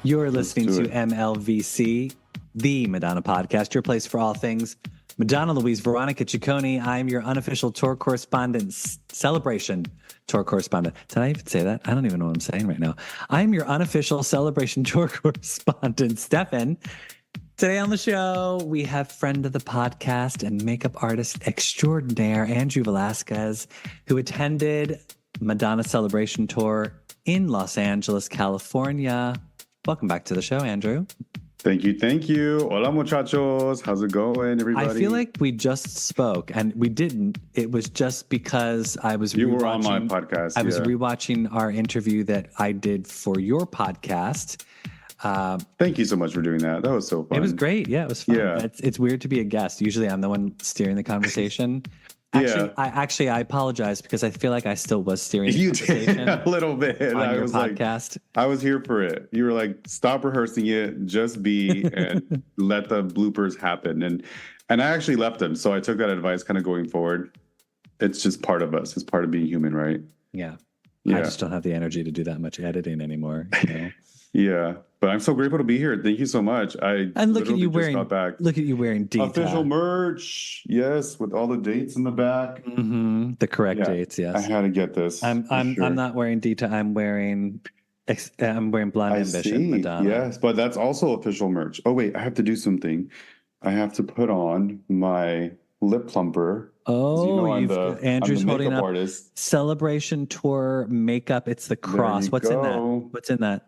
You're listening to MLVC, the Madonna podcast, your place for all things Madonna, Louise, Veronica Ciccone. I'm your unofficial tour correspondent, celebration tour correspondent. Did I even say that? I don't even know what I'm saying right now. I'm your unofficial celebration tour correspondent, Stefan. Today on the show, we have friend of the podcast and makeup artist extraordinaire, Andrew Velazquez, who attended Madonna Celebration Tour in Los Angeles, California. Welcome back to the show, Andrew. Thank you. Hola, muchachos. How's it going, everybody? I feel like we just spoke, and we didn't. It was just because I was You were on my podcast. I was rewatching our interview that I did for your podcast. Thank you so much for doing that. That was so fun. It was great. Yeah, it was fun. Yeah. It's weird to be a guest. Usually I'm the one steering the conversation. Actually, I apologize because I feel like I still was steering the conversation. Did a little bit. On your podcast. I was here for it. You were like, stop rehearsing it, just be, and let the bloopers happen. And I actually left them. So I took that advice kind of going forward. It's just part of us. It's part of being human, right? Yeah. I just don't have the energy to do that much editing anymore. You know? Yeah. But I'm so grateful to be here. Thank you so much. Look at you wearing detail. Official merch, yes, with all the dates in the back. Mm-hmm. The correct dates, yes. I had to get this. I'm not wearing detail. I'm wearing Blonde Ambition, Madonna. Yes, but that's also official merch. Oh wait, I have to do something. I have to put on my lip plumper. Oh, Andrew's holding up artist. Celebration Tour makeup. It's the cross. What's in that? What's in that?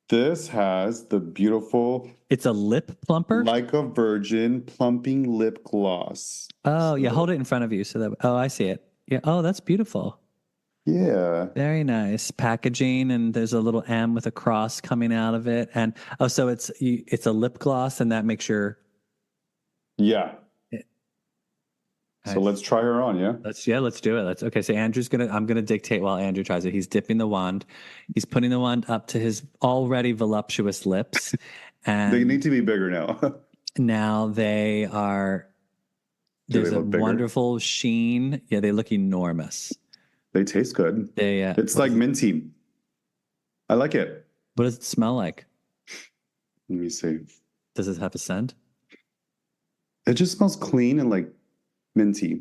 This has the beautiful... It's a lip plumper? Like a Virgin plumping lip gloss. Oh, yeah. Hold it in front of you. I see it. Yeah. Oh, that's beautiful. Yeah. Very nice. Packaging, and there's a little M with a cross coming out of it. And so it's a lip gloss, and that makes Yeah. So let's try her on, yeah? Let's do it. Okay, so I'm gonna dictate while Andrew tries it. He's dipping the wand. He's putting the wand up to his already voluptuous lips. And they need to be bigger now. Now they are, there's a wonderful sheen. Yeah, they look enormous. They taste good. It's like minty. I like it. What does it smell like? Let me see. Does it have a scent? It just smells clean and like minty.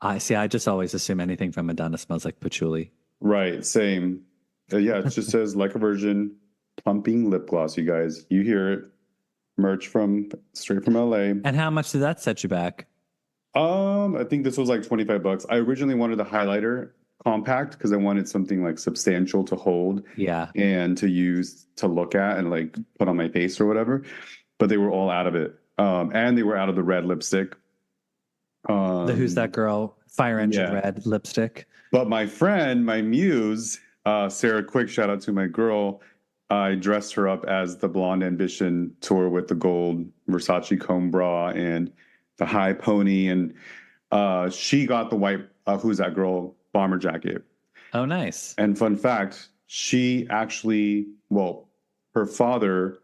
I just always assume anything from Madonna smells like patchouli. Right, same. Yeah, it just says like a Virgin plumping lip gloss, you guys. You hear it. Merch straight from LA. And how much did that set you back? I think this was like $25. I originally wanted the highlighter compact because I wanted something like substantial to hold. Yeah. And to use to look at and like put on my face or whatever. But they were all out of it. And they were out of the red lipstick. The Who's That Girl Fire Engine red lipstick. But my friend, my muse, Sarah Quick, shout out to my girl. I dressed her up as the Blonde Ambition tour with the gold Versace comb bra and the high pony. And she got the white Who's That Girl bomber jacket. Oh, nice. And fun fact, she actually, her father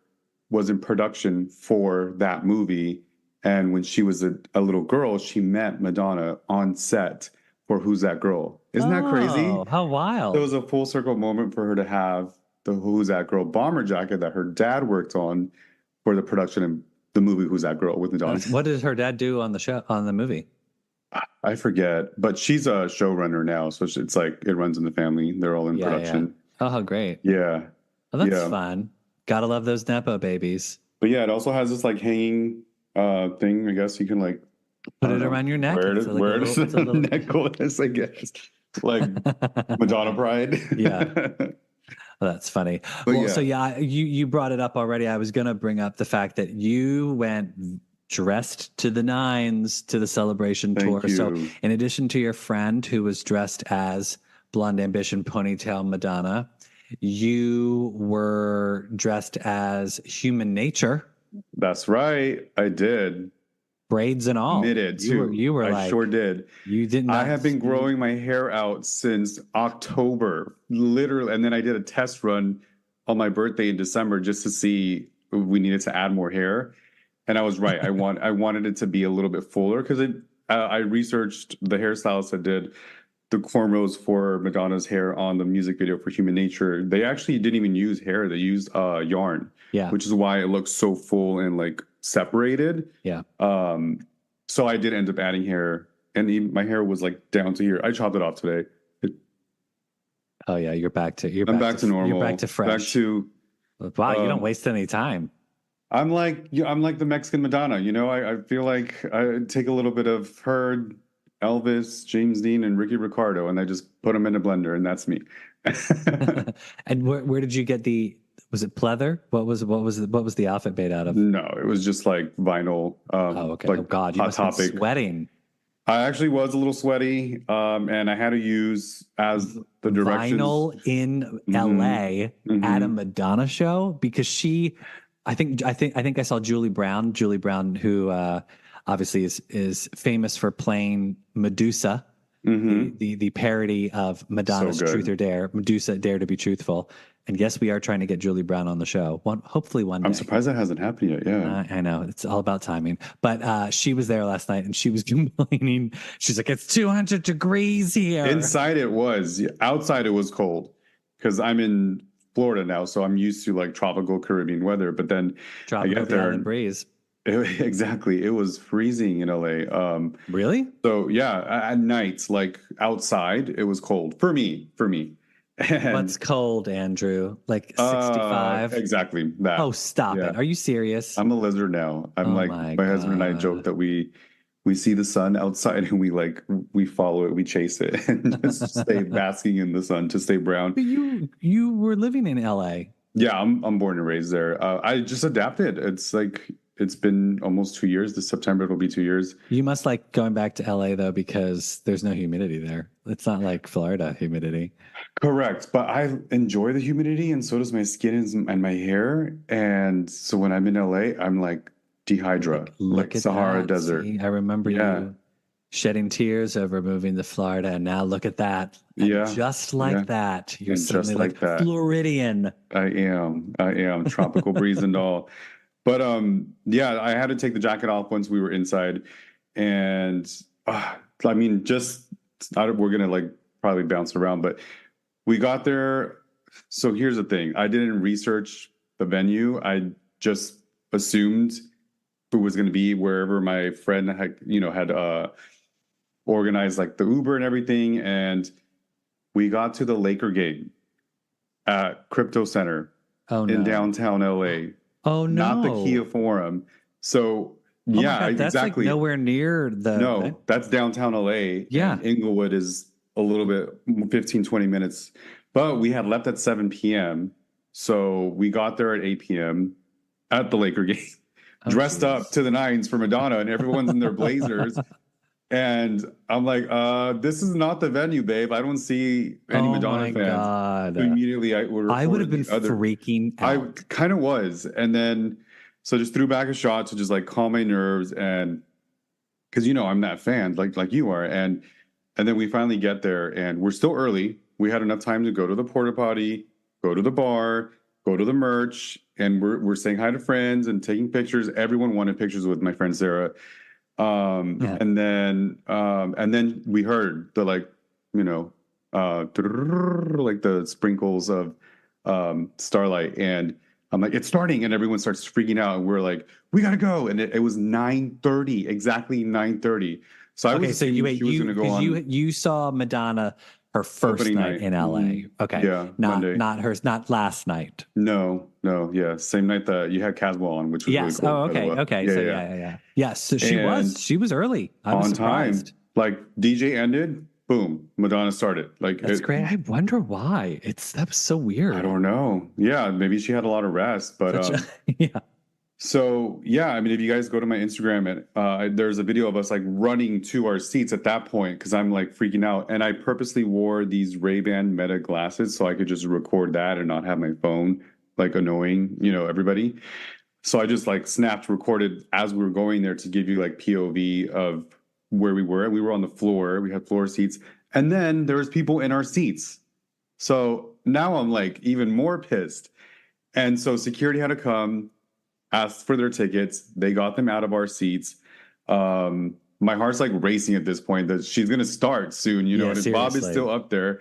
was in production for that movie. And when she was a little girl, she met Madonna on set for Who's That Girl. Isn't that crazy? Oh, how wild. It was a full circle moment for her to have the Who's That Girl bomber jacket that her dad worked on for the production of the movie Who's That Girl with Madonna. What did her dad do on the movie? I forget, but she's a showrunner now. So it's like it runs in the family. They're all in production. Yeah. Oh, how great. Yeah. Oh, that's fun. Gotta love those Nepo babies. But yeah, it also has this like hanging thing. I guess you can like put it around your neck. Wear it as a necklace, I guess. Like Madonna pride. Yeah. Well, that's funny. So you brought it up already. I was going to bring up the fact that you went dressed to the nines to the celebration tour. Thank you. So in addition to your friend who was dressed as Blonde Ambition ponytail Madonna, you were dressed as Human Nature. That's right. I did. Braids and all. Knitted too. You were I sure did. You did not. I have been growing my hair out since October, literally. And then I did a test run on my birthday in December just to see if we needed to add more hair. And I was right. I wanted it to be a little bit fuller because I researched the hairstylist that did the cornrows for Madonna's hair on the music video for Human Nature, they actually didn't even use hair. They used yarn, which is why it looks so full and like separated. Yeah. So I did end up adding hair, and my hair was like down to here. I chopped it off today. Oh yeah, I'm back to normal. You're back to fresh. Back to wow. You don't waste any time. I'm like the Mexican Madonna. You know, I feel like I take a little bit of her, Elvis, James Dean, and Ricky Ricardo, and I just put them in a blender, and that's me. And where did you get was it pleather? What was the outfit made out of? No, it was just like vinyl. Okay. Like oh God, you must have been sweating. I actually was a little sweaty, and I had to use as the directions. Vinyl in LA at a Madonna show because I think I saw Julie Brown, who obviously is famous for playing Medusa, the parody of Madonna's Truth or Dare, Medusa Dare to Be Truthful. And yes, we are trying to get Julie Brown on the show. Hopefully one day. I'm surprised that hasn't happened yet. Yeah, I know. It's all about timing. But she was there last night and she was complaining. She's like, it's 200 degrees here. Inside it was. Outside it was cold because I'm in Florida now, so I'm used to like tropical Caribbean weather. But then I get there and breeze. Exactly. It was freezing in LA. Really? So yeah, at nights, like outside, it was cold for me. And, what's cold, Andrew? Like 65? Exactly that. Oh, stop it. Are you serious? I'm a lizard now. I'm my husband and I joke that we see the sun outside and we follow it, we chase it, and just stay basking in the sun to stay brown. But you were living in LA. Yeah, I'm born and raised there. I just adapted. It's been almost 2 years. This September it'll be 2 years. You must like going back to LA though because there's no humidity there. It's not like Florida humidity. Correct, but I enjoy the humidity, and so does my skin and my hair. And so when I'm in LA, I'm like dehydrated, like Sahara Desert. See, I remember you shedding tears over moving to Florida, and now look at that. And just like that, you're suddenly like that. Floridian. I am tropical breeze and all. But I had to take the jacket off once we were inside, and I mean, we're gonna like probably bounce around, but we got there. So here's the thing: I didn't research the venue. I just assumed it was going to be wherever my friend had organized like the Uber and everything, and we got to the Laker game at Crypto Center in downtown LA. Oh no! Not the Kia Forum. So that's exactly. Like nowhere near the. No, that's downtown LA. Yeah, Inglewood is a little bit 15-20 minutes, but we had left at 7 p.m. So we got there at 8 p.m. at the Laker game, dressed up to the nines for Madonna, and everyone's in their blazers. And I'm like, this is not the venue, babe. I don't see any Madonna fans. God. So immediately I would have been freaking out. I kind of was. And then, so just threw back a shot to just like calm my nerves. And because, I'm that fan like you are. And then we finally get there and we're still early. We had enough time to go to the porta potty, go to the bar, go to the merch. And we're saying hi to friends and taking pictures. Everyone wanted pictures with my friend Sarah. And then we heard the like the sprinkles of starlight, and I'm like, it's starting, and everyone starts freaking out, and we're like, we gotta go, and it was 9:30, exactly 9:30. So you saw Madonna her first night in LA. Okay, yeah, not last night. No, yeah, same night that you had Caswell on, which was really cool. Oh, okay. Yes, so she was early. I was surprised. Time. Like DJ ended, boom, Madonna started. Like that's great. I wonder why. That was so weird. I don't know. Yeah, maybe she had a lot of rest, but yeah. So yeah, I mean, if you guys go to my Instagram, and there's a video of us like running to our seats at that point because I'm like freaking out, and I purposely wore these Ray-Ban Meta glasses so I could just record that and not have my phone like annoying, everybody. So I just like recorded as we were going there to give you like POV of where we were. We were on the floor. We had floor seats, and then there was people in our seats. So now I'm like even more pissed, and so security had to come. Asked for their tickets. They got them out of our seats. my heart's like racing at this point that she's gonna start soon, you know, and Bob is still up there.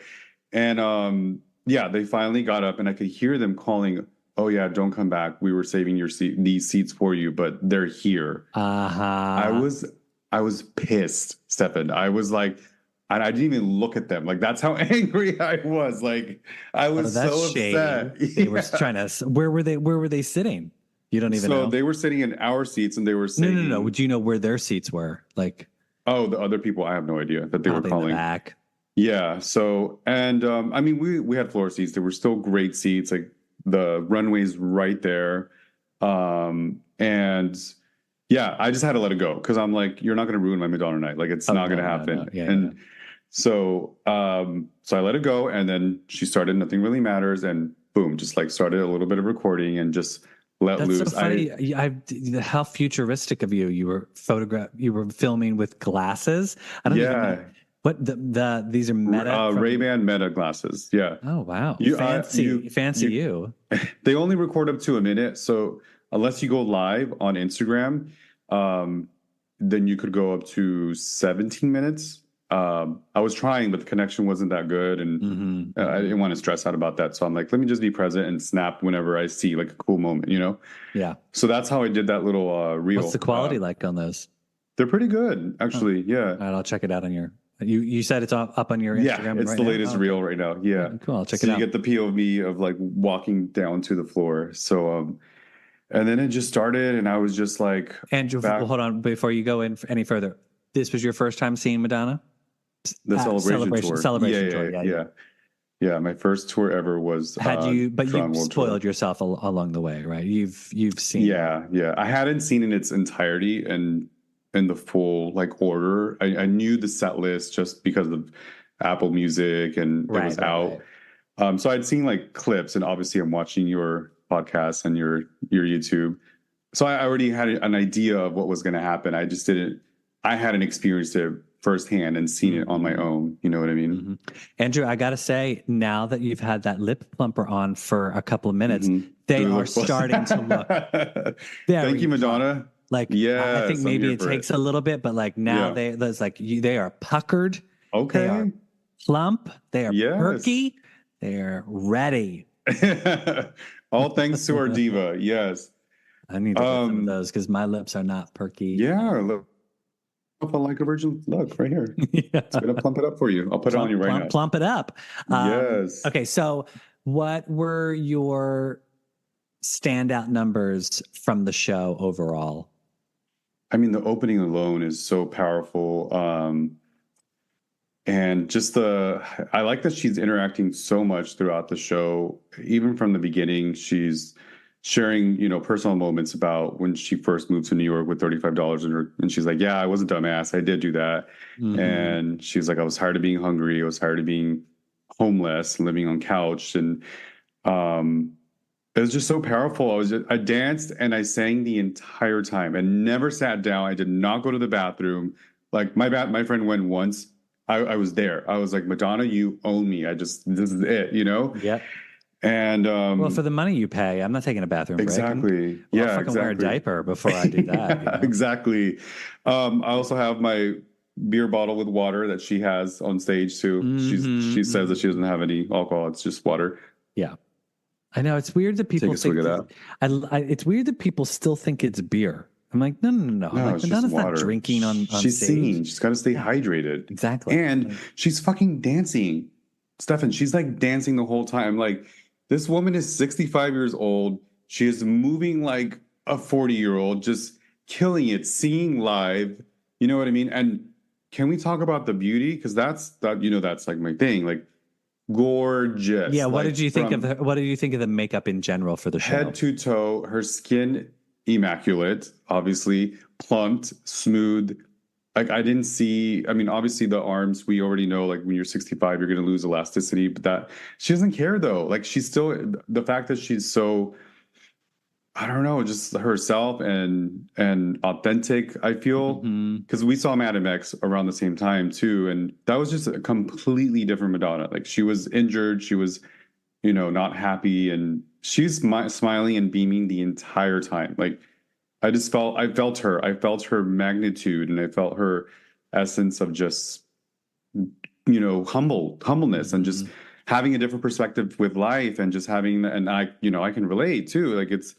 And yeah, they finally got up and I could hear them calling, "Oh yeah, don't come back. We were saving these seats for you, but they're here." I was pissed, Stefan. I was like, and I didn't even look at them. Like, that's how angry I was. Like, I was so upset. They were trying to. Where were they sitting? You don't even know. So they were sitting in our seats, and they were saying, No. Would you know where their seats were? Like, oh, the other people, I have no idea that they were calling. In the back. Yeah. So, and I mean, we had floor seats. They were still great seats. Like the runway's right there, and yeah, I just had to let it go because I'm like, you're not going to ruin my Madonna night. Like, it's not going to happen. No. Yeah, and so I let it go, and then she started Nothing Really Matters, and boom, just like started a little bit of recording and just let loose. That's so funny. How futuristic of you! You were filming with glasses. I don't even know. What these are Meta Ray-Ban Meta glasses. Yeah. Oh wow. Fancy you. They only record up to a minute, so unless you go live on Instagram, then you could go up to 17 minutes. I was trying, but the connection wasn't that good, and I didn't want to stress out about that. So I'm like, let me just be present and snap whenever I see like a cool moment, you know? Yeah. So that's how I did that little reel. What's the quality like on those? They're pretty good, actually. Yeah. All right, I'll check it out on your. You said it's up on your Instagram. Yeah, it's the latest reel right now. Yeah. Cool. I'll check it out. So you get the POV of like walking down to the floor. So and then it just started, and I was just like, Andrew, hold on before you go in any further. This was your first time seeing Madonna? The celebration tour. Yeah. My first tour ever was. But you spoiled yourself along the way, right? You've seen. Yeah. I hadn't seen in its entirety and in the full like order. I knew the set list just because of Apple Music and it was out. Right. So I'd seen like clips, and obviously I'm watching your podcast and your YouTube. So I already had an idea of what was going to happen. I hadn't experienced it firsthand and seen it on my own. You know what I mean? Andrew, I got to say, now that you've had that lip plumper on for a couple of minutes, they are starting to look. Thank you, Madonna. Like, yes, I think maybe it takes a little bit, but like now they are puckered. Okay. They are plump. They are perky. They are ready. All thanks to our diva. Yes. I need to get some of those because my lips are not perky. Yeah. Look. Like a virgin. Look right here. It's going to plump it up for you. I'll put it on you right now. Plump it up. Yes. Okay. So what were your standout numbers from the show overall? I mean, the opening alone is so powerful. And just I like that she's interacting so much throughout the show. Even from the beginning, she's sharing, personal moments about when she first moved to New York with $35 in her. And she's like, yeah, I was a dumbass. I did do that. And she's like, I was tired of being hungry. I was tired of being homeless, living on couch. And it was just so powerful. I danced and I sang the entire time and never sat down. I did not go to the bathroom. Like my friend went once. I was there. I was like, Madonna, you own me. This is it, Yeah. And well, for the money you pay, I'm not taking a bathroom break. Exactly. I'll fucking wear a diaper before I do that. Exactly. I also have my beer bottle with water that she has on stage too. She says that she doesn't have any alcohol. It's just water. Yeah. I know it's weird that people think it's weird that people still think it's beer. I'm like, no. I'm like, Madonna's not drinking on she's stage. Singing. She's got to stay hydrated. Exactly. And she's fucking dancing. Stefan, she's like dancing the whole time. Like, this woman is 65 years old. She is moving like a 40-year-old, just killing it, singing live. You know what I mean? And can we talk about the beauty? Because that's like my thing. Like, gorgeous. Yeah. What did you think of the makeup in general for the show? Head to toe, her skin immaculate, obviously plumped, smooth. Like, I didn't see. I mean, obviously the arms, we already know. Like, when you're 65, you're going to lose elasticity. But that she doesn't care though. Like, she's still, the fact that she's so, I don't know, just herself and authentic. I feel because we saw Madam X around the same time too, and that was just a completely different Madonna. Like, she was injured, she was, not happy, and she's smiling and beaming the entire time. Like, I felt her. I felt her magnitude, and I felt her essence of just, humbleness, and just having a different perspective with life, and just having, and I can relate too. Like it's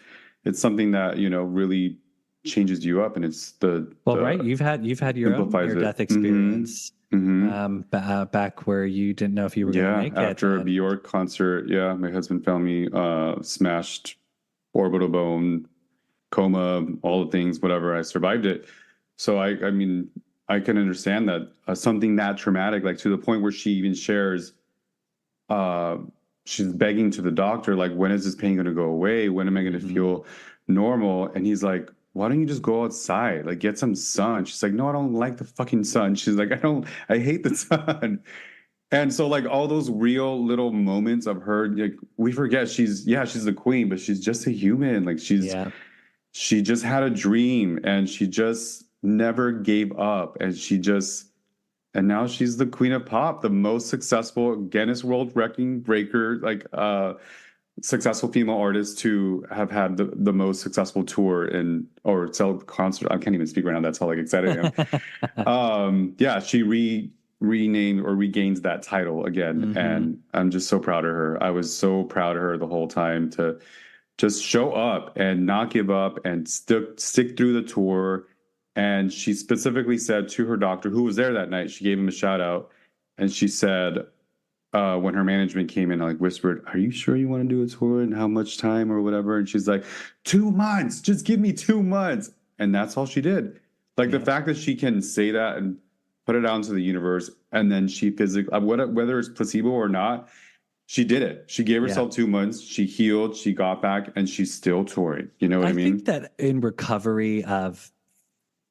something that, really changes you up, and it's right. You've had your own simplifies it. near-death experience, back where you didn't know if you were going to make it. After a Bjork concert, my husband found me smashed orbital bone, coma, all the things, whatever. I survived it. So I mean, I can understand that something that traumatic, like to the point where she even shares, she's begging to the doctor, like, when is this pain going to go away? When am I going to feel normal? And he's like, why don't you just go outside, like get some sun? She's like, no, I don't like the fucking sun. She's like, I hate the sun. And so, like, all those real little moments of her, like, we forget she's the queen, but she's just a human. Like, she just had a dream, and she just never gave up, and now she's the queen of pop, the most successful Guinness World Record breaker, like successful female artist to have had the most successful tour or sell concert. I can't even speak right now. That's how like excited I am. She renamed or regains that title again, and I'm just so proud of her. I was so proud of her the whole time to just show up and not give up and stick through the tour. And she specifically said to her doctor, who was there that night, she gave him a shout out, and she said, when her management came in, like whispered, "Are you sure you want to do a tour, and how much time or whatever?" And she's like, 2 months, just give me 2 months. And that's all she did. Like the fact that she can say that and put it out into the universe, and then she physically, whether it's placebo or not, she did it. She gave herself 2 months. She healed. She got back, and she's still touring. You know what I mean? I think that in recovery of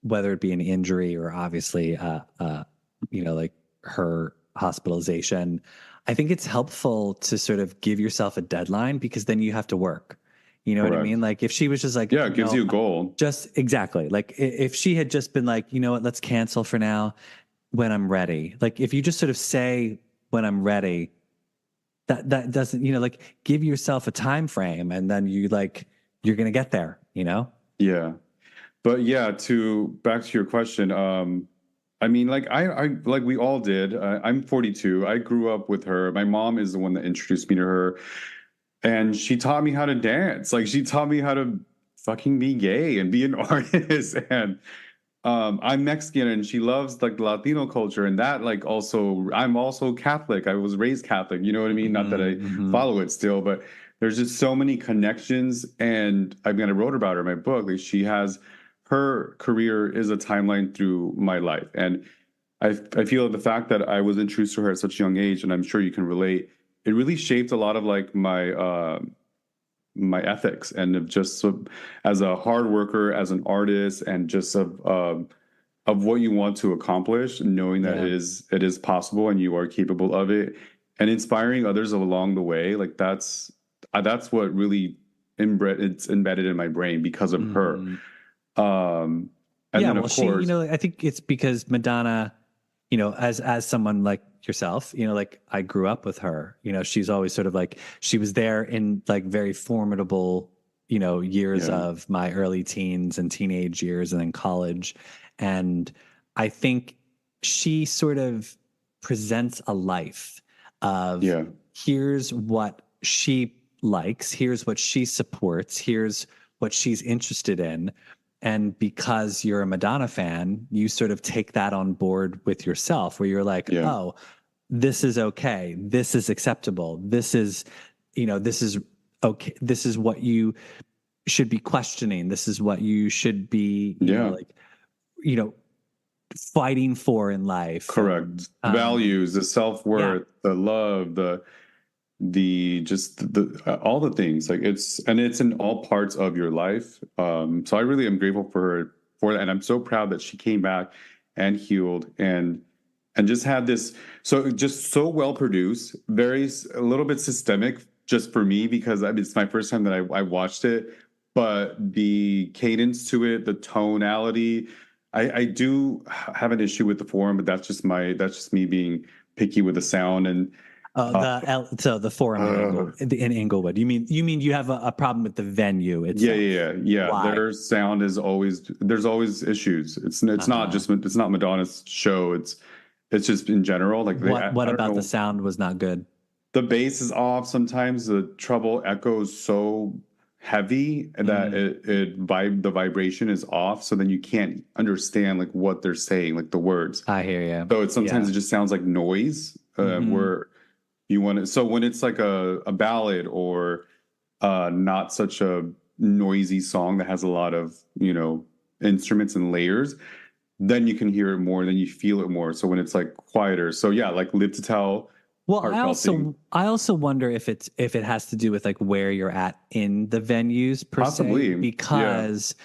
whether it be an injury or obviously, like her hospitalization, I think it's helpful to sort of give yourself a deadline, because then you have to work. You know what I mean? Like if she was just like, it gives you a goal. Just exactly. Like if she had just been like, you know what, let's cancel for now when I'm ready. Like if you just sort of say when I'm ready, that doesn't, like give yourself a time frame, and then you're going to get there, Yeah. But back to your question. I mean, like I like we all did. I'm 42. I grew up with her. My mom is the one that introduced me to her, and she taught me how to dance. Like she taught me how to fucking be gay and be an artist. And I'm Mexican, and she loves like the Latino culture, and that like also I'm also Catholic. I was raised Catholic. You know what I mean? Not that I follow it still, but there's just so many connections. And I wrote about her in my book. Like her career is a timeline through my life. And I feel the fact that I was introduced to her at such a young age, and I'm sure you can relate, it really shaped a lot of like my ethics, and of just as a hard worker, as an artist, and just of what you want to accomplish, knowing that it is possible and you are capable of it, and inspiring others along the way. Like that's what really it's embedded in my brain because of her. And then of course, I think it's because Madonna, as someone like yourself, like I grew up with her, she's always sort of like, she was there in like very formidable, years of my early teens and teenage years, and then college. And I think she sort of presents a life of here's what she likes, here's what she supports, here's what she's interested in. And because you're a Madonna fan, you sort of take that on board with yourself, where you're like, oh, this is okay. This is acceptable. This is, this is okay. This is what you should be questioning. This is what you should be, fighting for in life. Correct. Values, the self-worth, the love, the all the things, like it's in all parts of your life. So I really am grateful for her for that, and I'm so proud that she came back and healed and just had this so well produced, a little bit systemic just for me, because it's my first time that I watched it, but the cadence to it, the tonality, I do have an issue with the form, but that's just me being picky with the sound. And So the Forum in Inglewood. You mean you have a problem with the venue itself? Yeah. Why? Their sound is there's always issues. It's not Madonna's show. It's just in general. Like what I don't about know. the sound was not good? The bass is off. Sometimes the treble echoes so heavy that the vibration is off. So then you can't understand like what they're saying, like the words. I hear you. So sometimes it just sounds like noise. Where you want it. So when it's like a ballad or not such a noisy song that has a lot of, instruments and layers, then you can hear it more, then you feel it more. So when it's like quieter. So yeah, like Live to Tell. Well, I also wonder if it has to do with like where you're at in the venues per Possibly, se, because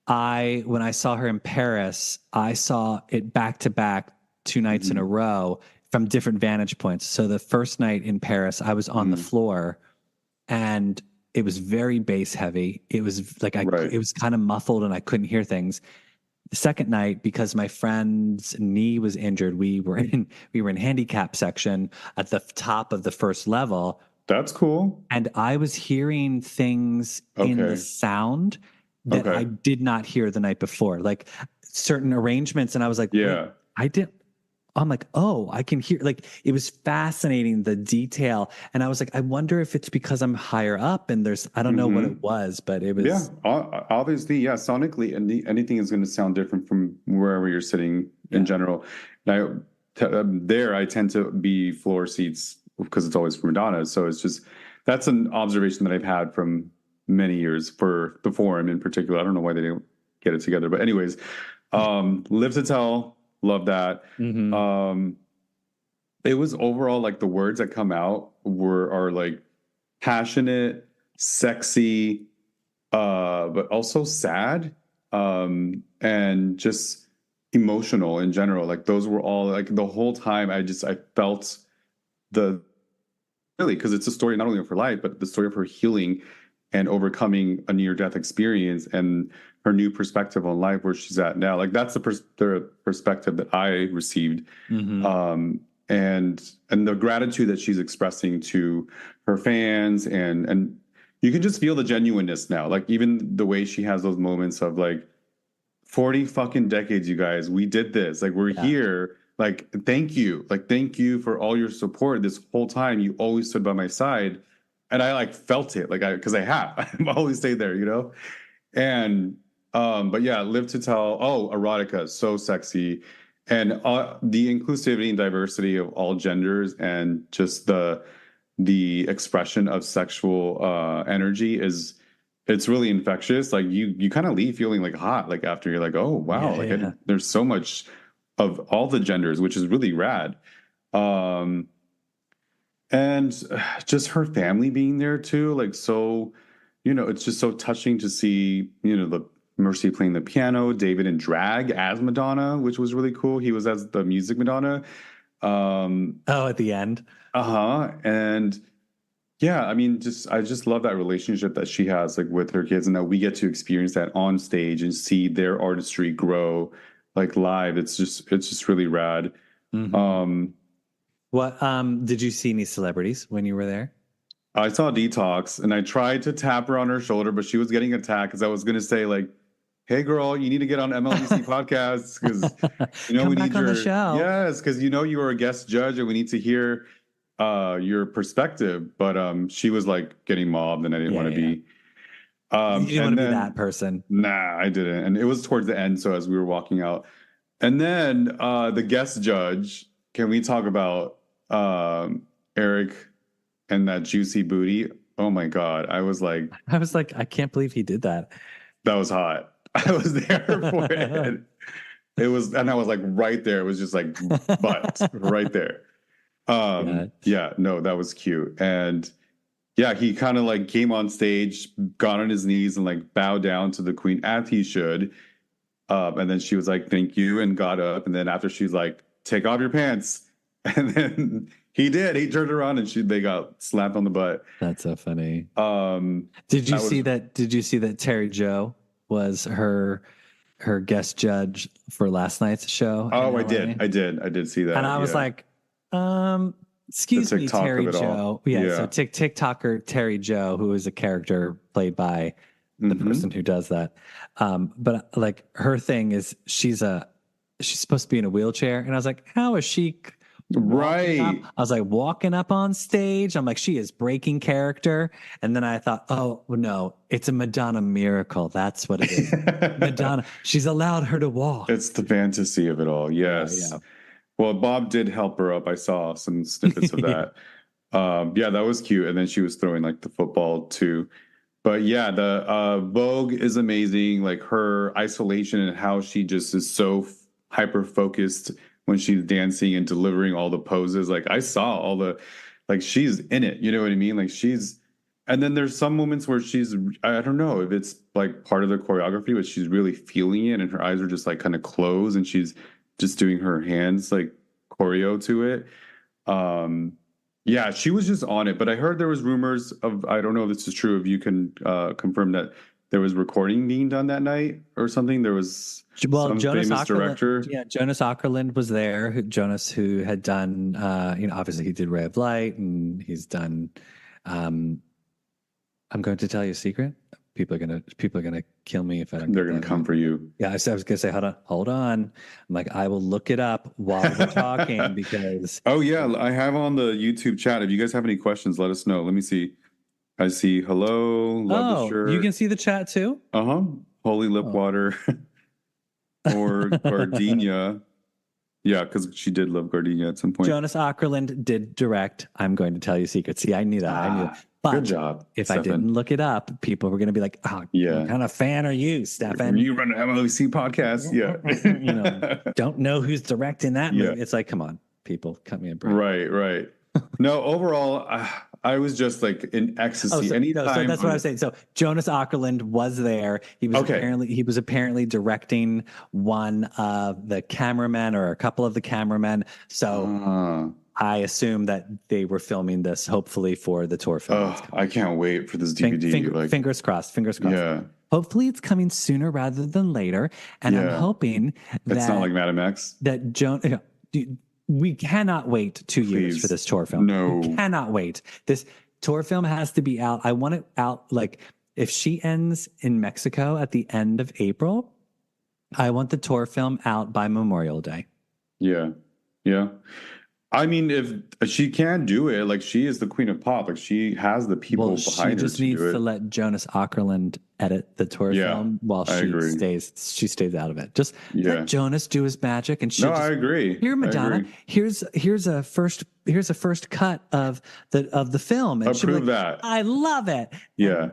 when I saw her in Paris, I saw it back to back 2 nights in a row from different vantage points. So the first night in Paris, I was on the floor and it was very bass heavy. It was like it was kind of muffled and I couldn't hear things. The second night, because my friend's knee was injured, we were in handicap section at the top of the first level. That's cool. And I was hearing things in the sound that I did not hear the night before, like certain arrangements. And I was like, I'm like, oh, I can hear, like, it was fascinating, the detail. And I was like, I wonder if it's because I'm higher up and I don't know what it was, but it was. Yeah, obviously, sonically, anything is going to sound different from wherever you're sitting in general. Now, I tend to be floor seats because it's always for Madonna. So it's just, that's an observation that I've had from many years for the Forum in particular. I don't know why they didn't get it together. But anyways, Live to Tell. Love that. It was overall like the words that come out are like passionate, sexy, but also sad, and just emotional in general. Like those were all like the whole time. I felt because it's a story not only of her life, but the story of her healing and overcoming a near-death experience and her new perspective on life, where she's at now. Like that's the perspective that I received, and the gratitude that she's expressing to her fans, and you can just feel the genuineness now. Like even the way she has those moments of like 40 fucking decades, you guys, we did this. Like we're here. Like thank you. Like thank you for all your support this whole time. You always stood by my side. And I like felt it, like because I've always stayed there, and but yeah, Live to Tell. Oh, erotica, so sexy, and the inclusivity and diversity of all genders, and just the expression of sexual energy it's really infectious. Like you kind of leave feeling like hot, like after you're like, oh wow, there's so much of all the genders, which is really rad. And just her family being there too, like, so, it's just so touching to see, the Mercy playing the piano, David in drag as Madonna, which was really cool. He was as the music Madonna. At the end. And yeah, I mean, I just love that relationship that she has like with her kids, and that we get to experience that on stage and see their artistry grow like live. It's just really rad. What did you see any celebrities when you were there? I saw Detox, and I tried to tap her on her shoulder, but she was getting attacked because I was going to say like, "Hey, girl, you need to get on MLVC podcasts because we need your show." Yes, because you are a guest judge, and we need to hear your perspective. But she was like getting mobbed, and I didn't want to be. You didn't want to be that person. Nah, I didn't, and it was towards the end. So as we were walking out, and then the guest judge. Can we talk about Eric and that juicy booty? Oh my God. I was like, I can't believe he did that. That was hot. I was there for it. And I was like right there. It was just like butt right there. That was cute. And yeah, he kind of like came on stage, got on his knees and like bowed down to the queen as he should. And then she was like, thank you, and got up. And then after she's like, take off your pants. And then he did. He turned around and they got slapped on the butt. That's so funny. Did you see that Terry Joe was her guest judge for last night's show? Oh, I did see that. And I was like, Excuse me, TikTok Terry of it all. Joe. Yeah, so TikToker Terry Joe, who is a character played by the person who does that. But like her thing is she's supposed to be in a wheelchair, and I was like, how is she walking up? Right. I was like walking up on stage. I'm like, she is breaking character. And then I thought, oh no, it's a Madonna miracle. That's what it is. Madonna, she's allowed her to walk. It's the fantasy of it all. Yes. Yeah. Well, Bob did help her up. I saw some snippets of that. Yeah, that was cute. And then she was throwing like the football too. But yeah, the Vogue is amazing. Like her isolation and how she just is so hyper focused when she's dancing and delivering all the poses. Like I saw all the, like she's in it. You know what I mean? Like she's, and then there's some moments where she's, I don't know if it's like part of the choreography, but she's really feeling it and her eyes are just like kind of closed and she's just doing her hands like choreo to it. Yeah, she was just on it. But I heard there was rumors of, I don't know if this is true, if you can confirm that there was recording being done that night or something. There was some famous director. Yeah, Jonas Åkerlund was there. Jonas, who had done, obviously he did Ray of Light, and he's done. I'm going to tell you a secret. People are gonna kill me if I don't. They're gonna come for you. Yeah, I was gonna say, hold on. I'm like, I will look it up while we're talking because. Oh yeah, I have on the YouTube chat. If you guys have any questions, let us know. Let me see. I see. Hello. Love the shirt. You can see the chat too. Holy lip water, or Gardenia. Yeah, because she did love Gardenia at some point. Jonas Åkerlund did direct. I'm going to tell you a secret. See, I knew that. I knew that. But good job. If Stefan. I didn't look it up, people were going to be like, "Oh, yeah, what kind of fan are you, Stefan? You run an MLVC podcast, yeah. Don't know who's directing that movie." It's like, come on, people, cut me a break. Right. No, overall, I was just like in ecstasy. So that's what I was saying. So Jonas Åkerlund was there. He was apparently directing one of the cameramen or a couple of the cameramen. So. I assume that they were filming this, hopefully, for the tour film. I can't wait for this DVD. Fingers crossed. Yeah. Hopefully, it's coming sooner rather than later. And I'm hoping that it's not like Madam X. We cannot wait 2 years for this tour film. No, we cannot wait. This tour film has to be out. I want it out. Like if she ends in Mexico at the end of April, I want the tour film out by Memorial Day. Yeah. I mean, if she can do it, like she is the queen of pop, like she has the people behind her. She just needs to let Jonas Åkerlund edit the tour film while she stays out of it. Just let Jonas do his magic, and I agree. Here, Madonna. Here's a first cut of the film, and approve that. I love it. Yeah.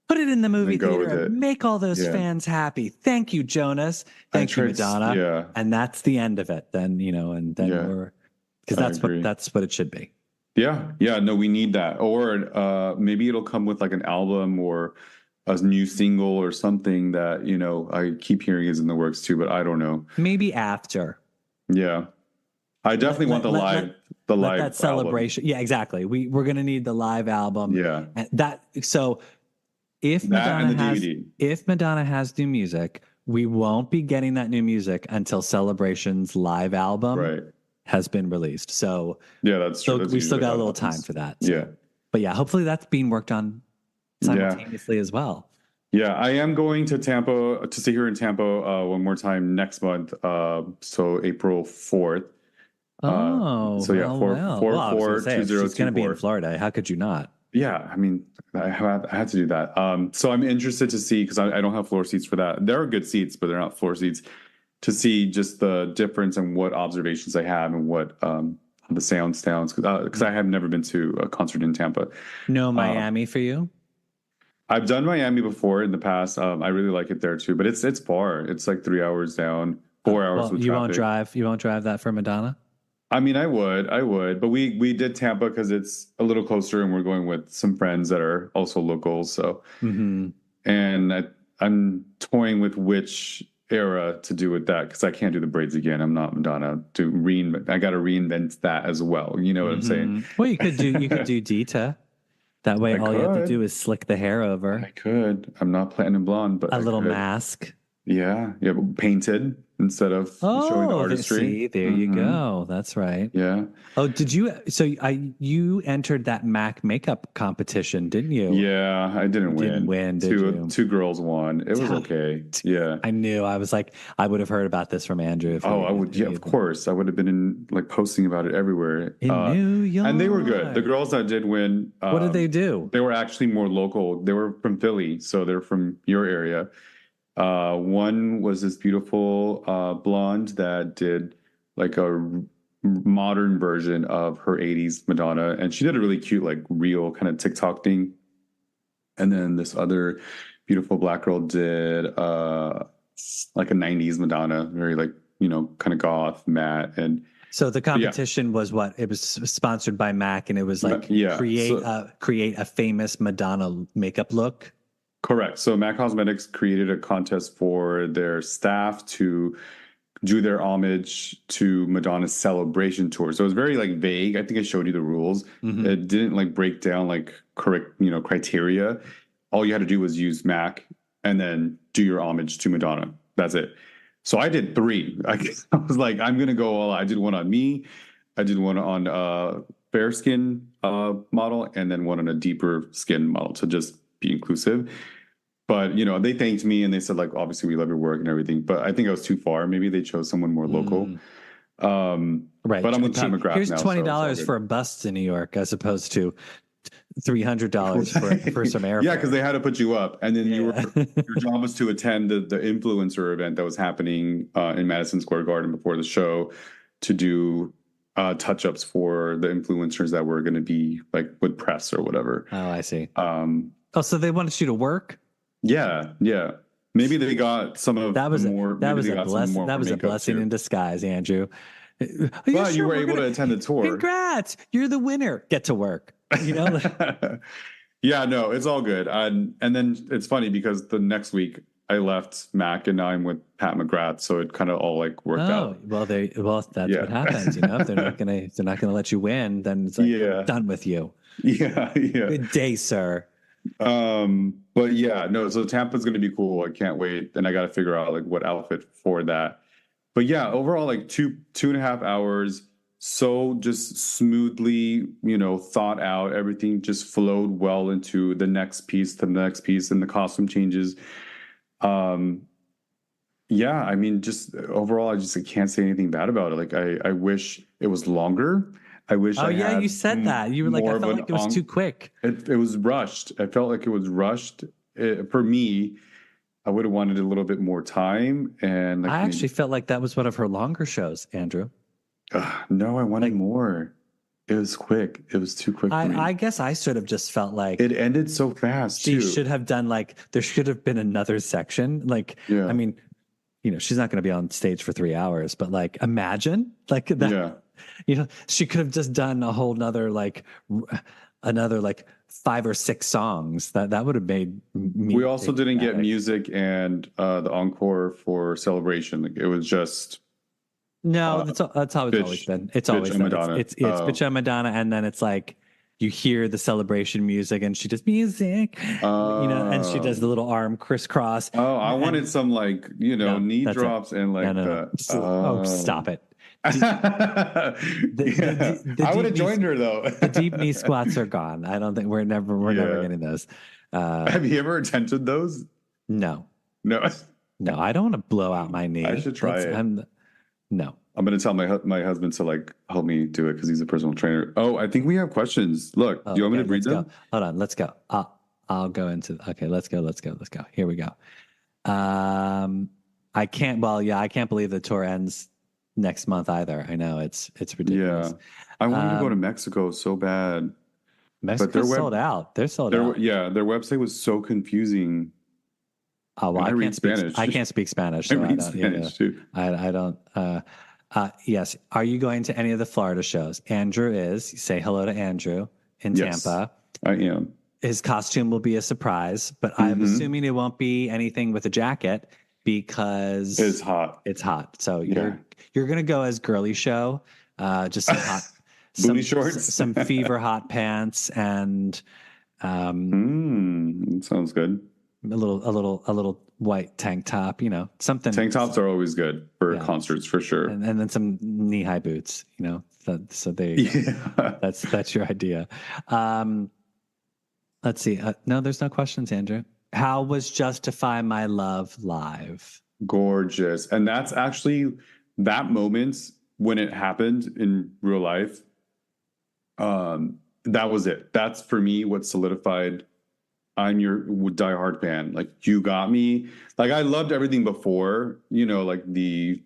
Put it in the movie theater. Make all those fans happy. Thank you, Jonas. Thank you, Madonna. Yeah. And that's the end of it. Then we're. Because that's what it should be. Yeah. No, we need that. Or maybe it'll come with like an album or a new single or something that I keep hearing is in the works too, but I don't know. Maybe after. Yeah, I definitely want the live celebration. Album. Yeah, exactly. We're gonna need the live album. Yeah. And if Madonna has new music, we won't be getting that new music until Celebration's live album has been released. So that's true. We still got a little time for that. So. But hopefully that's being worked on simultaneously as well. Yeah, I am going to Tampa to see her in Tampa one more time next month. So April 4th. 4/4/2024. She's going to be in Florida. How could you not? Yeah, I mean, I had to do that. So I'm interested to see, because I don't have floor seats for that. There are good seats, but they're not floor seats. To see just the difference and what observations I have and what the sound sounds, because I have never been to a concert in Tampa. No Miami for you? I've done Miami before in the past. I really like it there too, but it's far. It's like 3 hours down, 4 hours with traffic. You won't drive that for Madonna? I mean, I would, but we did Tampa because it's a little closer, and we're going with some friends that are also locals. So, and I'm toying with which era to do with that, because I can't do the braids again. I'm not Madonna. I got to reinvent that as well. You know what I'm saying? Well, you could do Dita. That way, you have to do is slick the hair over. I could. I'm not platinum blonde, but a little mask. Yeah, but painted. instead of showing the artistry. See, there you go. That's right. Yeah. Oh, you entered that Mac makeup competition, didn't you? Yeah, I didn't win. Didn't win, did you? Two girls won. It was okay. Yeah. I knew. I was like, I would have heard about this from Andrew. I would. Yeah, of course. I would have been posting about it everywhere. In New York. And they were good. The girls that did win. What did they do? They were actually more local. They were from Philly, so they're from your area. One was this beautiful blonde that did like a modern version of her 80s Madonna, and she did a really cute, like real kind of TikTok thing. And then this other beautiful black girl did like a 90s Madonna, very kind of goth, matte. And so the competition was what? It was sponsored by Mac, and it was like create a famous Madonna makeup look. Correct. So MAC Cosmetics created a contest for their staff to do their homage to Madonna's celebration tour. So it was very vague. I think I showed you the rules. Mm-hmm. It didn't break down correct, criteria. All you had to do was use MAC and then do your homage to Madonna. That's it. So I did 3. I was like, I'm going to go all. I did one on me. I did one on fair skin model, and then one on a deeper skin model to just be inclusive. But, they thanked me and they said, obviously we love your work and everything. But I think I was too far. Maybe they chose someone more local. Right. But I'm with Pat McGrath. Here's $20 for a bust in New York as opposed to $300 for some airfare. Yeah, because they had to put you up. And then your job was to attend the influencer event that was happening in Madison Square Garden before the show to do touch-ups for the influencers that were going to be with press or whatever. Oh, I see. So they wanted you to work? Yeah. Maybe they got some of that was more. That was a blessing. That was a blessing in disguise, Andrew. Well, you were able to attend the tour. Congrats! You're the winner. Get to work. Yeah, no, it's all good. And then it's funny because the next week I left Mac and now I'm with Pat McGrath, so it kind of all worked out. Well, that's what happens. If they're not gonna let you win, then it's done with you. Yeah. Good day, sir. But yeah, no, so Tampa's going to be cool. I can't wait. And I got to figure out what outfit for that. But yeah, overall, 2.5 hours. So just smoothly, thought out. Everything just flowed well into the next piece, and the costume changes. Yeah, I mean, just overall, I can't say anything bad about it. I wish it was longer. I wish. Oh, yeah, you said that. You were like, I felt like it was too quick. It was rushed. I felt like it was rushed. For me, I would have wanted a little bit more time. And I actually felt like that was one of her longer shows, Andrew. No, I wanted more. It was quick. It was too quick for me. I guess I sort of just felt like it ended so fast. She should have done there should have been another section. I mean, she's not going to be on stage for 3 hours, but imagine that. Yeah. She could have just done a whole nother another 5 or 6 songs. That would have made me. We also didn't get music and the encore for Celebration. It was just. No, that's how it's always been. It's always been. Madonna. It's Bitch and Madonna, and then it's you hear the Celebration music, and she does music, and she does the little arm crisscross. Oh, I wanted some knee drops and no. Oh, stop it. I would have joined her though. The deep knee squats are gone. I don't think we're never getting those. Have you ever attempted those? No. I don't want to blow out my knee. I should try it. No. I'm going to tell my husband to help me do it because he's a personal trainer. Oh, I think we have questions. Look, do you want me to read them? Hold on, let's go. I'll go into. Okay, let's go. Here we go. I can't believe the tour ends next month either. I know it's ridiculous. Yeah, I wanted to go to Mexico so bad. Mexico's sold out. They're sold out. Yeah, their website was so confusing. Oh, well, I can't speak Spanish. I can't speak Spanish. So I read Spanish too. I don't. Yes. Are you going to any of the Florida shows? Andrew is. Say hello to Andrew in Tampa. I am. His costume will be a surprise, but I'm assuming it won't be anything with a jacket because it's hot. It's hot. So you're going to go as girly show, just some hot booty shorts, some fever hot pants, and sounds good. a little white tank top, something. Tank tops are always good for concerts for sure. And then some knee-high boots, so there you go. Yeah. That's your idea. Let's see. No, there's no questions, Andrew. How was Justify My Love live? Gorgeous. And that's actually that moment when it happened in real life. That was it. That's for me what solidified I'm your diehard fan. Like, you got me. Like, I loved everything before, like the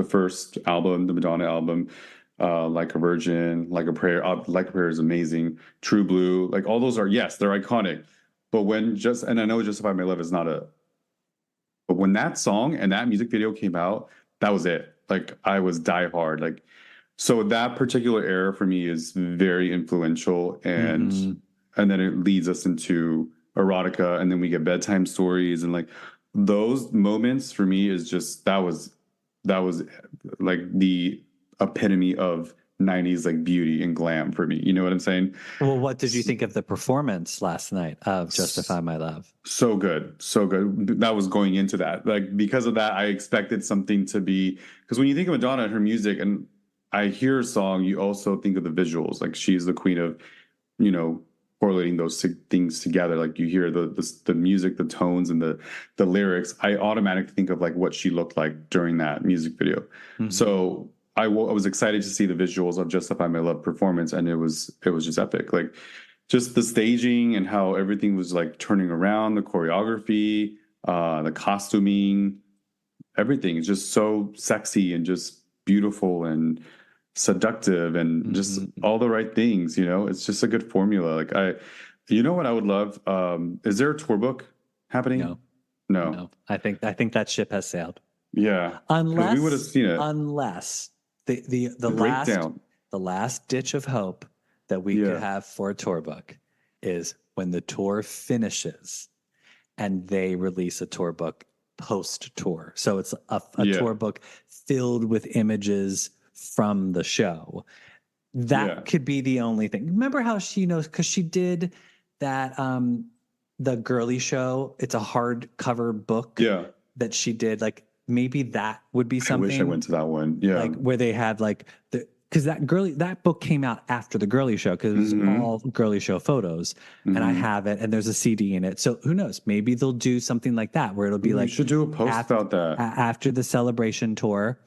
first album, the Madonna album, Like a Virgin, Like a Prayer. Like a Prayer is amazing. True Blue, like all those are, yes, they're iconic. But and I know Justify My Love is not but when that song and that music video came out, that was it. Like, I was diehard. Like, so that particular era for me is very influential, and then it leads us into erotica, and then we get bedtime stories, and like those moments for me is just that was like the epitome of 90s like beauty and glam for me. You know what I'm saying? Well, what did you think of the performance last night of Justify My Love? So good. That was going into that. Like, because of that, I expected something to be, because when you think of Madonna and her music, and I hear a song, you also think of the visuals. Like, she's the queen of, correlating those things together. Like, you hear the music, the tones, and the lyrics. I automatically think of like what she looked like during that music video. Mm-hmm. So I was excited to see the visuals of Justify My Love performance, and it was just epic. Like, just the staging and how everything was like turning around, the choreography, the costuming, everything is just so sexy and just beautiful and seductive and just all the right things. It's just a good formula. Like, what I would love, is there a tour book happening? No. I think that ship has sailed. Yeah, unless we would have seen it. Unless the last ditch of hope that we could have for a tour book is when the tour finishes and they release a tour book post tour. So it's a tour book filled with images from the show. That could be the only thing. Remember how she knows, because she did that the girly show. It's a hardcover book that she did. Like, maybe that would be something. I wish I went to that one. Yeah. Like, where they had like because that book came out after the girly show, because it was all girly show photos, and I have it, and there's a CD in it. So who knows? Maybe they'll do something like that, where it'll be like, you should do a post about that after the Celebration tour.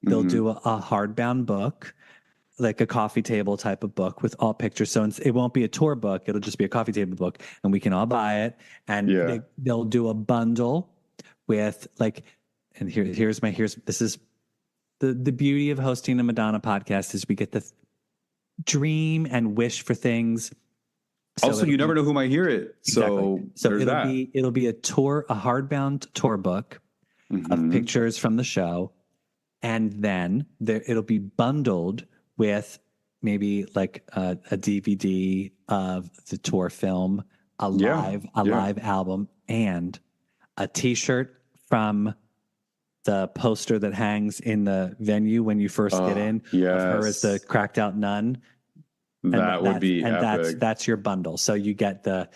They'll do a hardbound book, like a coffee table type of book with all pictures. So it won't be a tour book; it'll just be a coffee table book, and we can all buy it. And they'll do a bundle with like, and this is the beauty of hosting a Madonna podcast, is we get to dream and wish for things. So also, you never know who might hear it. Exactly. So it'll be a hardbound tour book of pictures from the show. And then it'll be bundled with maybe like a DVD of the tour film, a live album, and a T-shirt from the poster that hangs in the venue when you first get in. Of her as the cracked out nun. That would be epic. That's your bundle. So you get the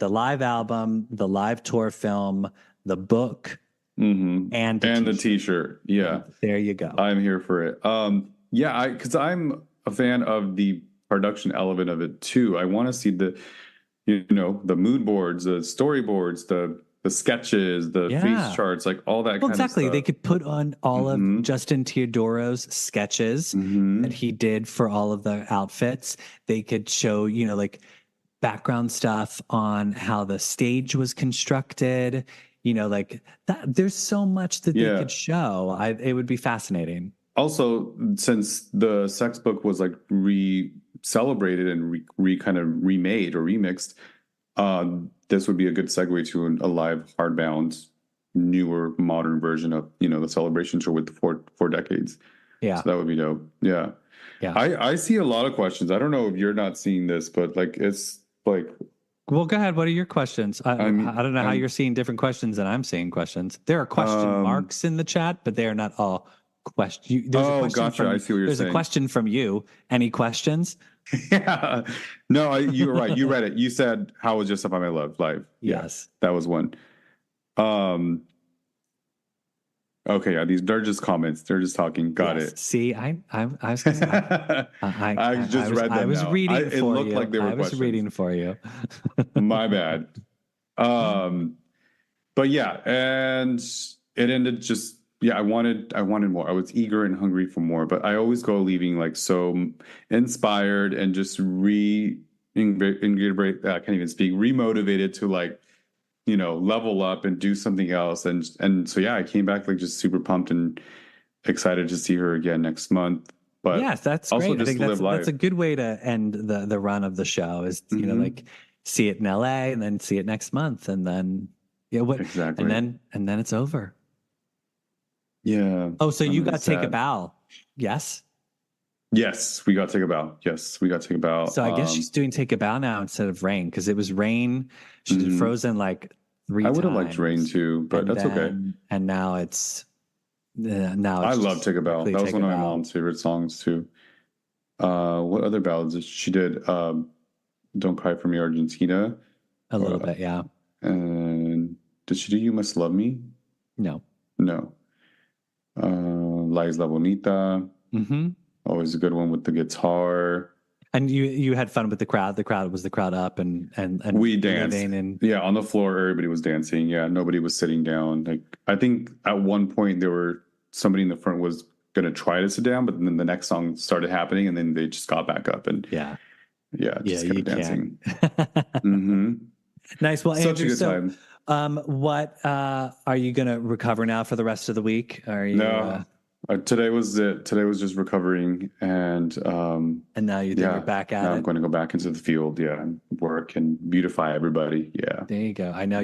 live album, the live tour film, the book. And the T-shirt. Yeah, there you go. I'm here for it. Because I'm a fan of the production element of it too. I want to see the mood boards, the storyboards, the sketches, the face charts, like all that. Kind exactly. of stuff. They could put on all of Justin Teodoro's sketches that he did for all of the outfits. They could show like background stuff on how the stage was constructed. Like that, there's so much that they could show. It would be fascinating. Also, since the sex book was like re-celebrated and kind of remade or remixed, this would be a good segue to a live hardbound, newer, modern version of the Celebration tour with the four decades. Yeah, so that would be dope. Yeah. I see a lot of questions. I don't know if you're not seeing this, but like it's like. Well, go ahead. What are your questions? I don't know how you're seeing different questions than I'm seeing questions. There are question marks in the chat, but they are not all questions. Gotcha. I see what you're saying. There's a question from you. Any questions? Yeah. No, you were right. You read it. You said, how was Justify My Love live? Yes. That was one. Um, okay, yeah, they're just comments. They're just talking. Got it. See, I was gonna say, I just read them I was now. reading It for looked you. like they were I was questions. reading for you. My bad. But yeah, and it ended just I wanted more. I was eager and hungry for more, but I always go leaving like so inspired and just invigorate. I can't even speak. Remotivated to like level up and do something else. And so yeah, I came back like just super pumped and excited to see her again next month. But Yes, that's also great. I just think to live life. that's a good way to end the run of the show is like see it in LA and then see it next month and then Exactly. and then it's over. Yeah. Oh, so I'm you really got to take a sad. bow. Yes. Yes, we got to take a bow. Yes, we got to take a bow. So I guess she's doing take a bow now instead of rain because it was rain. She did Frozen like 3 times. I would have liked rain too, but that's okay. And now it's I love Take a Bow. That was one of my mom's favorite songs too. What other ballads she did? Don't Cry for Me, Argentina. A little bit, yeah. And did she do You Must Love Me? No. La Isla Bonita. Always a good one with the guitar. And you had fun with the crowd. The crowd was the crowd up and we danced. And yeah, on the floor, everybody was dancing. Yeah, nobody was sitting down. Like I think at one point somebody in the front was gonna try to sit down, but then the next song started happening, and then they just got back up and just kept dancing. Nice. Well, Such a good time. What are you gonna recover now for the rest of the week? Are you? No. Today was it. Today was just recovering, and now you're back at it. I'm going to go back into the field, and work and beautify everybody. Yeah, there you go. I know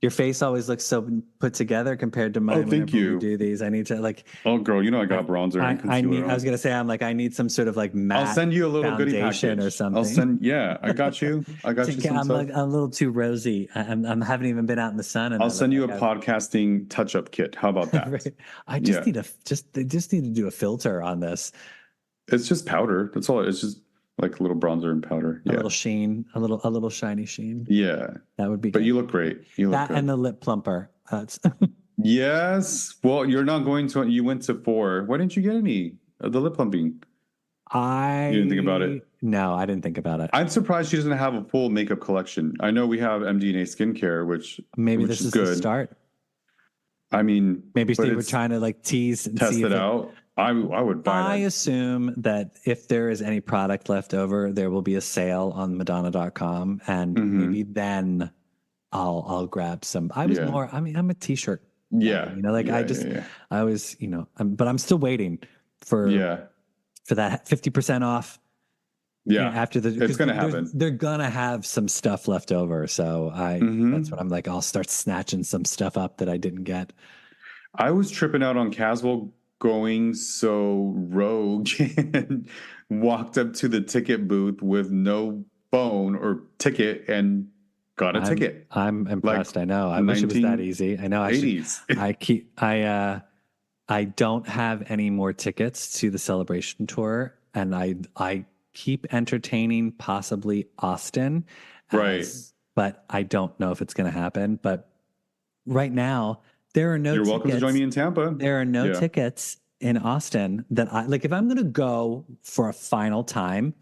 your face always looks so put together compared to mine. Thank you. We do these. I need to like. Oh, girl, I got bronzer and concealer. I was gonna say I need some sort of like matte. I'll send you a little goodie package or something. I got you. I got you. I'm like a little too rosy. I haven't even been out in the sun. And I'll send you a podcasting touch-up kit. How about that? Right. I just need they just need to do a filter on this. It's just powder. That's all. It's just like a little bronzer and powder. A little sheen, a little shiny sheen. Yeah, that would be. But good. You look great. You look good. And the lip plumper. That's yes. Well, you're not going to. You went to 4. Why didn't you get any of the lip plumping? You didn't think about it? No, I didn't think about it. I'm surprised she doesn't have a full makeup collection. I know we have MD&A skincare, which this is good. The start. I mean, maybe they were trying to like tease and test it out. I would buy that. I assume that if there is any product left over, there will be a sale on Madonna.com, and maybe then I'll grab some. I'm a t-shirt. Yeah. I was, but I'm still waiting for that 50% off. Yeah. After it's going to happen. They're going to have some stuff left over. So that's what I'm like. I'll start snatching some stuff up that I didn't get. I was tripping out on Caswell going so rogue and walked up to the ticket booth with no phone or ticket and got a ticket. I'm impressed. I know. I wish it was that easy. I know. I don't have any more tickets to the Celebration tour, and I keep entertaining possibly Austin. Right. But I don't know if it's going to happen. But right now, there are no tickets. You're welcome to join me in Tampa. There are no tickets in Austin that I like. If I'm going to go for a final time,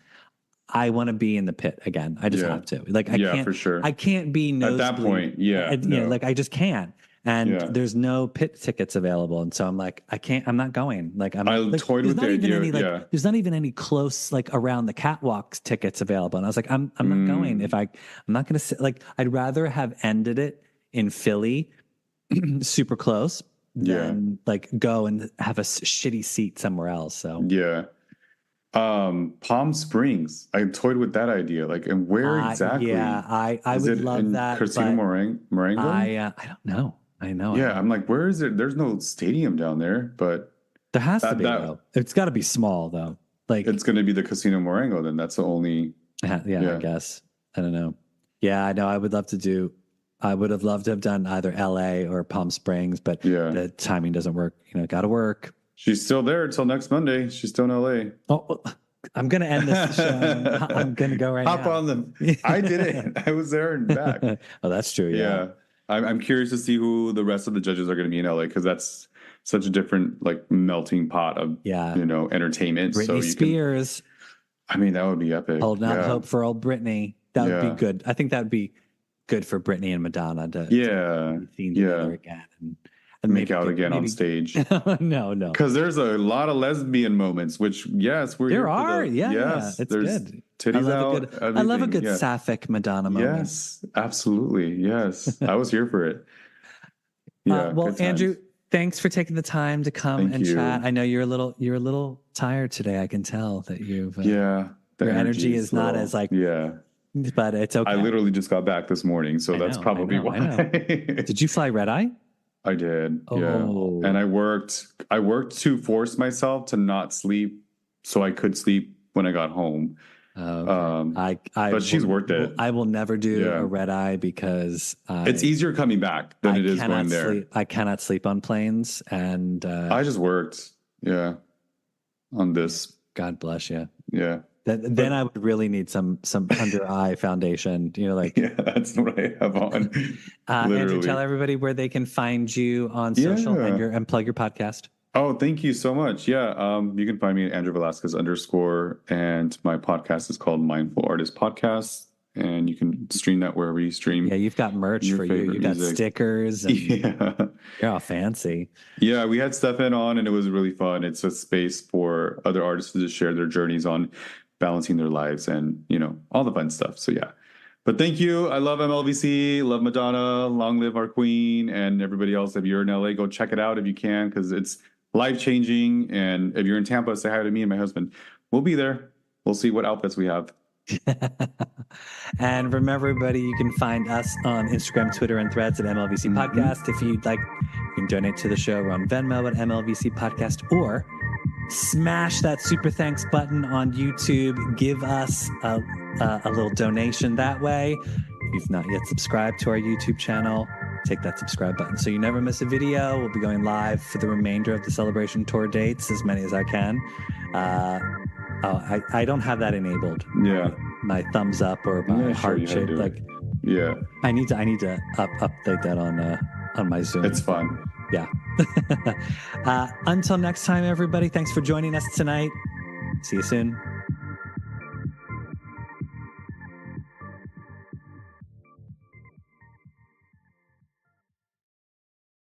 I want to be in the pit again. I just have to. Like, I can't, for sure. I can't be nosebleed. At that point. No. Like I just can't. And there's no pit tickets available. And so I'm like, I'm not going. Like, I toyed with the idea. There's not even any close, like around the catwalks tickets available. And I was like, I'm not going. I'm not going to sit, like, I'd rather have ended it in Philly super close than like go and have a shitty seat somewhere else. So, Palm Springs. I toyed with that idea. Like, and where exactly? I would love that. Casino Morango? I don't know. I know. Yeah, I'm like, where is it? There's no stadium down there, but there has to be though. It's got to be small though. Like it's going to be the Casino Morango. Then that's the only. I guess. I don't know. Yeah, I know. I would have loved to have done either L.A. or Palm Springs, but the timing doesn't work. Got to work. She's still there until next Monday. She's still in L.A. Oh, I'm going to end this show. I'm going to go right now. Hop on them. I did it. I was there and back. Oh, that's true. Yeah. I'm curious to see who the rest of the judges are going to be in LA, because that's such a different like melting pot of entertainment. Britney Spears. I mean, that would be epic. Holding out hope for old Britney. That would be good. I think that would be good for Britney and Madonna to be seen together again and make out again on stage. No. Because there's a lot of lesbian moments, which there are. Yes, it's good. Titties out. I love a good sapphic Madonna moment. Yes, absolutely. Yes, I was here for it. Yeah. Well, Andrew, thanks for taking the time to come and chat. I know you're a little tired today. I can tell that you've your energy is not as like but it's okay. I literally just got back this morning, so that's probably why. Did you fly red eye? I did. Yeah. And I worked to force myself to not sleep so I could sleep when I got home. But she's worked it. I will never do a red eye because it's easier coming back than it is going there. I cannot sleep on planes, and I just worked on this. God bless you. Yeah. Then I would really need some under eye foundation. That's what I have on. Andrew, tell everybody where they can find you on social and plug your podcast. Oh, thank you so much. Yeah. You can find me at Andrew Velazquez _, and my podcast is called Mindful Artist Podcast, and you can stream that wherever you stream. Yeah, you've got merch for you. You've got stickers. And you're all fancy. Yeah, we had Stefan on, and it was really fun. It's a space for other artists to share their journeys on balancing their lives and, all the fun stuff. So, yeah. But thank you. I love MLVC, love Madonna, long live our queen, and everybody else. If you're in LA, go check it out if you can, because it's life-changing. And if you're in Tampa, say hi to me and my husband. We'll be there. We'll see what outfits we have. And remember, everybody, you can find us on Instagram, Twitter, and Threads at MLVC Podcast. If you'd like, you can donate to the show. We're on Venmo at MLVC Podcast, or smash that super thanks button on YouTube. Give us a little donation that way. If you've not yet subscribed to our YouTube channel, take that subscribe button so you never miss a video. We'll be going live for the remainder of the Celebration Tour dates, as many as I can. I don't have that enabled. Yeah. My thumbs up or my heart shape. I need to update that on my Zoom. It's fun. Yeah. Until next time, everybody, thanks for joining us tonight. See you soon.